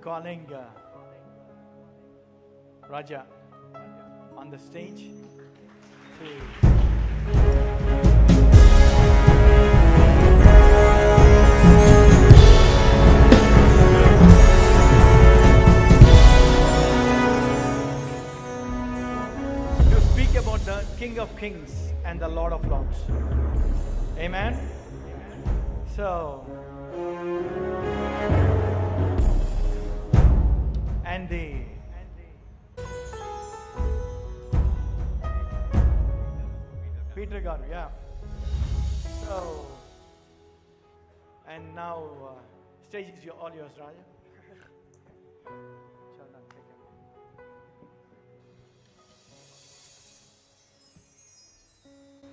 calling Raja on the stage to speak about the King of Kings and the Lord of Lords. Amen. So, and Peter Garu, yeah. So, and now stage is all yours, Raja.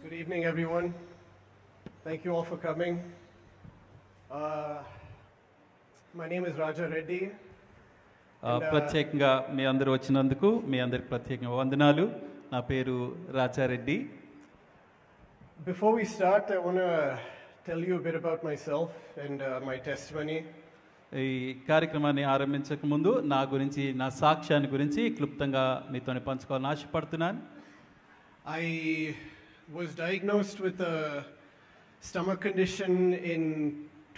Good evening, everyone. Thank you all for coming. My name is Raja Reddy. ప్రత్యేకంగా మీ అందరూ వచ్చినందుకు మీ అందరికి ప్రత్యేకంగా వందనాలు. నా పేరు Rajareddy. Before we start, I want to tell you a bit about myself and my testimony. ఈ కార్యక్రమాన్ని ఆరంభించక ముందు నా గురించి, నా సాక్ష్యాన్ని గురించి క్లుప్తంగా మీతోనే పంచుకోవాలని ఆశపడుతున్నాను. I was diagnosed with a stomach condition in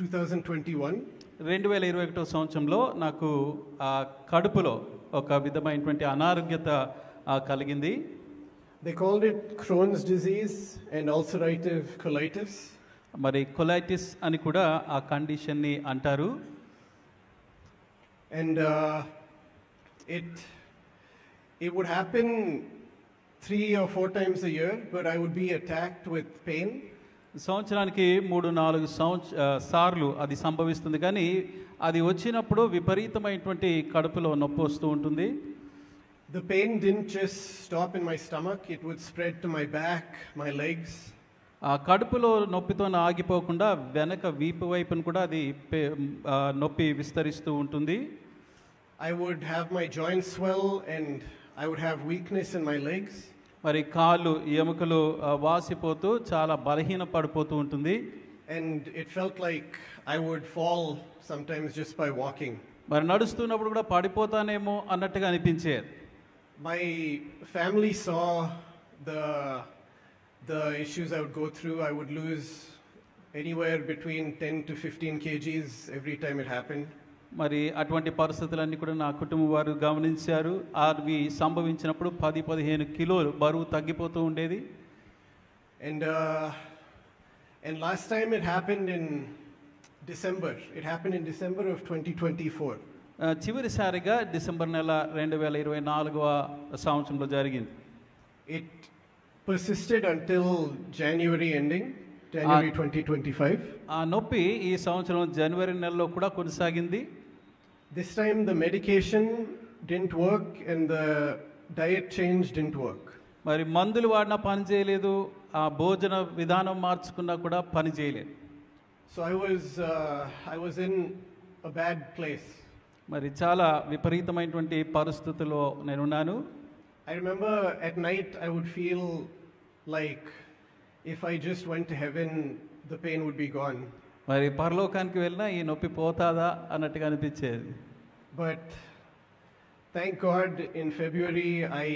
2021. 2021 సంవత్సరంలో నాకు కడుపులో ఒక విధమైనటువంటి అనారోగ్యత కలిగింది. They called it Crohn's disease and ulcerative colitis. మరి కొలైటిస్ అని కూడా ఆ కండిషన్ని అంటారు. And it would happen 3 or 4 times a year, but I would be attacked with pain. సంవత్సరానికి 3-4 సార్లు అది సంభవిస్తుంది, కానీ అది వచ్చినప్పుడు విపరీతమైనటువంటి కడుపులో నొప్పి వస్తూ ఉంటుంది. The pain didn't just stop in my stomach, it would spread to my back, my legs. ఆ కడుపులో నొప్పితో ఆగిపోకుండా వెనక వీపు వైపును కూడా అది నొప్పి విస్తరిస్తూ ఉంటుంది. I would have my joints swell and I would have weakness in my legs. మరి కాళ్ళు ఎముకలు వాసిపోతూ చాలా బలహీన పడిపోతూ ఉంటుంది. And it felt like I would fall sometimes just by walking. మరి నడుస్తున్నప్పుడు కూడా పడిపోతానేమో అన్నట్టుగా అనిపించేది. My family saw the issues I would go through. I would lose anywhere between 10 to 15 kgs every time it happened. మరి అటువంటి పరిస్థితులన్నీ కూడా నా కుటుంబం వారు గమనించారు. అవి సంభవించినప్పుడు 10-15 కిలోలు బరువు తగ్గిపోతూ ఉండేది. And last time it happened in December. It happened in December of 2024. చివరిసారిగా డిసెంబర్ నెల 2024వ సంవత్సరంలో జరిగింది. It persisted until January ending, January 2025. ఆ నొప్పి ఈ సంవత్సరం జనవరి నెలలో కూడా కొనసాగింది. This time the medication didn't work and the diet change didn't work. మరి మందులు వాడినా పని చేయలేదు, ఆ భోజన విధానం మార్చుకున్నా కూడా పని చేయలేదు. So I was in a bad place. మరి చాలా విపరీతమైనటువంటి పరిస్థితుల్లో నేనున్నాను. I remember at night I would feel like if I just went to heaven the pain would be gone. మరి పరలోకానికి వెళ్ళినా ఈ నొప్పి పోతాదా అన్నట్టుగా అనిపించేది. But thank God in February I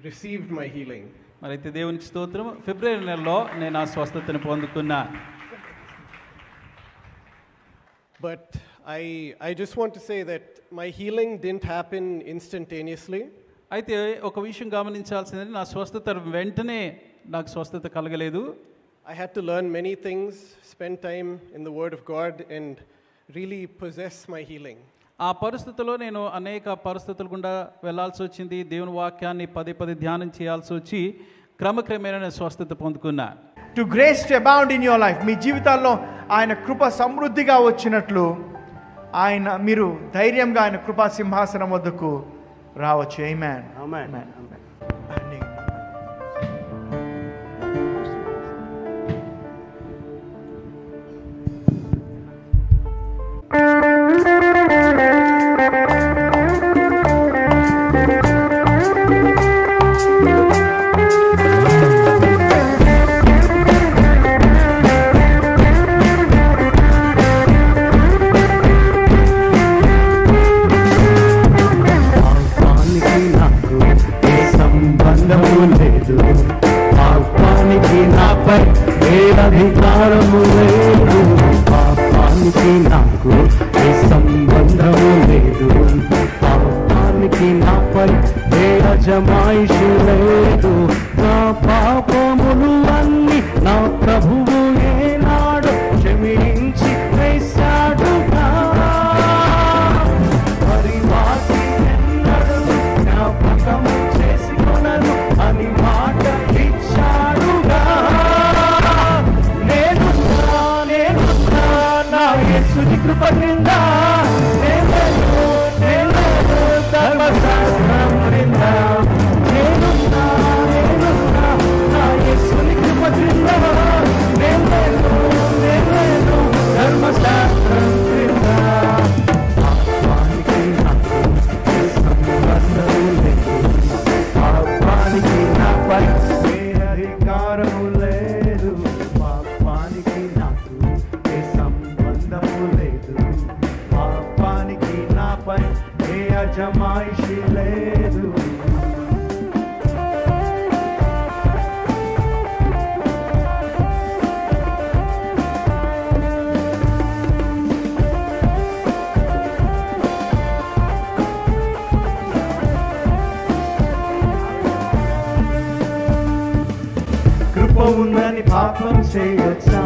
received my healing. మరి అయితే దేవునికి స్తోత్రం, ఫిబ్రవరి నెలలో నేను ఆ స్వస్థతను పొందుకున్నా. But I just want to say that my healing didn't happen instantaneously. అయితే ఒక విషయం గమనించాల్సింది, నా స్వస్థత వెంటనే నాకు స్వస్థత కలగలేదు. I had to learn many things, spend time in the Word of God and really possess my healing. ఆ పరిస్థితుల్లో నేను అనేక పరిస్థితుల గుండా వెళ్లాల్సి వచ్చింది. దేవుని వాక్యాన్ని పదే ధ్యానం చేయాల్సి వచ్చి క్రమక్రమేణా స్వస్థత పొందుకున్నా. To grace to abound in your life, మీ జీవితాల్లో ఆయన కృప సమృద్ధిగా వచ్చినట్లు మీరు ధైర్యంగా ఆయన కృపా సింహాసనం వద్దకు రావచ్చు. Amen. Amen. Amen. నాపై ఏ అధికారము లేదు, పాపానికి నాకు ఏ సంబంధము లేదు, పాపానికి నాపై ఏ అజమాయిషి లేదు. నా పాపములు అన్ని నా ప్రభువు ఏనాడు క్షమించి వేశాడుగా, మరి వాటి ఎన్నడూ జ్ఞాపకము చేసుకొనను అని మాట ఇచ్చాడుగా. నేనున్నా నా యేసుని కృప క్రింద, నేను ధర్మశాస్త్రం క్రింద, నేనున్నా నా యేసుని కృప క్రింద, నేను ధర్మశాస్త్రం క్రింద. పాపానికి నాకు సంబంధము లేదు, పాపానికి నాపై ఏ అధికారము లేదు, పాపానికి నాకు ఏ సంబంధము లేదు, పాపానికి నాపై ఏ అజమాయిషి లేదు. కృప ఉందని పాపం చేయొచ్చా,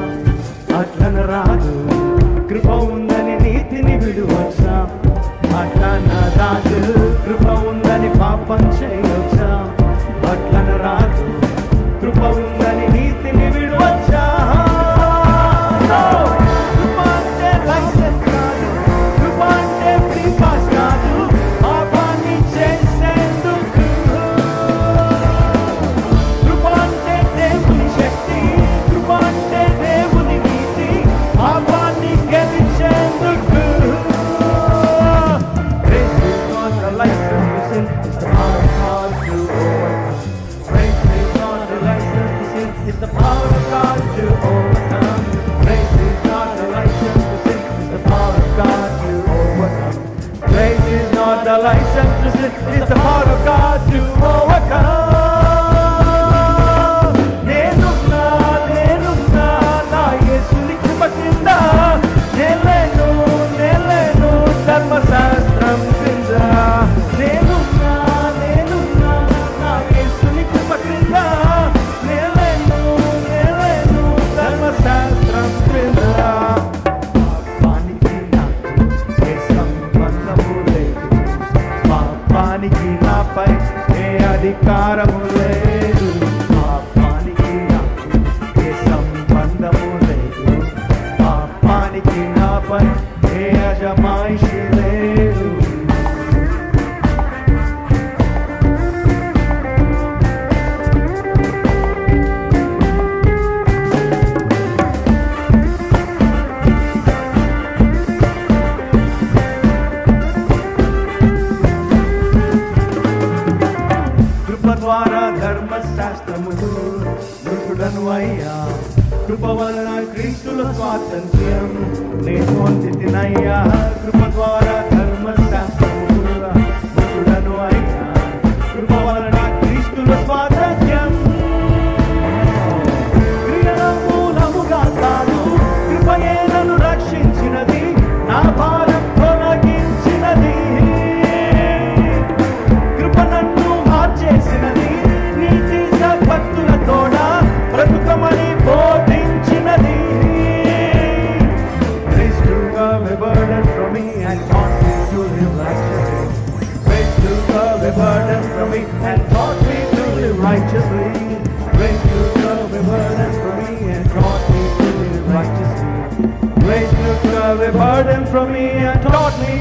అట్లన రాదు. కృప ఉందని నీతిని విడువచ్చా, అట్లన రాదు. కృప ఉందని పాపం చేయొచ్చా, అట్లన రాదు. కృప ఉందని నీతిని విడువచ్చా. కృప అంటే లైసెన్స్ కాదు, కృప అంటే ఫ్రీ పాస్ కాదు, పాపాన్ని చేసేందుకు. కృప అంటే దేవుని శక్తి, కృప అంటే దేవుని నీతి, పాపాన్ని గెలిచేందుకు. Grace is not a license to sin, it's the power of God to overcome. Grace is not a license to sin, it's the power of God to overcome. Grace is not a license to sin, it's the power of God to overcome. Grace is not a license to sin, it's the power of God to overcome. నేనున్నా నా యేసుని కృప క్రింద, నేలేను ధర్మశాస్త్రం క్రింద. నేనున్నా నా యేసుని కృప క్రింద, నేలేను ధర్మశాస్త్రం క్రింద. పాపానికి నాకు ఏ సంబంధము లేదు, పాపానికి నాపై ఏ అధికారము లేదు, పాపానికి నాకు ఏ సంబంధము లేదు, పాపానికి నాపై ఏ అజమాయిషి లేదు. కృప ద్వారా ధర్మశాస్త్రములు మృతుడను అయ్యా, కృప వలన క్రీస్తుల స్వాతంత్ర్యం నేను పొందితినయ్యా. కృప ద్వారా ధర్మశాస్త్రములు మృతుడను అయ్యా, కృప వలన క్రీస్తుల స్వాతంత్ర్యం. క్రియల మూలముగా కాదు, కృపయే నన్ను రక్షించినది, నా భారం తొలగించినది. కృప నన్ను మార్చేసినది, నీతి సద్భక్తుల తోడ బ్రతుకమని బోధించినది. Grace took away burden from me and taught me to live righteously. Grace took away burden from me and taught me to live righteously. Grace took away burden from me and taught me to live righteously. Grace took away burden from me and taught me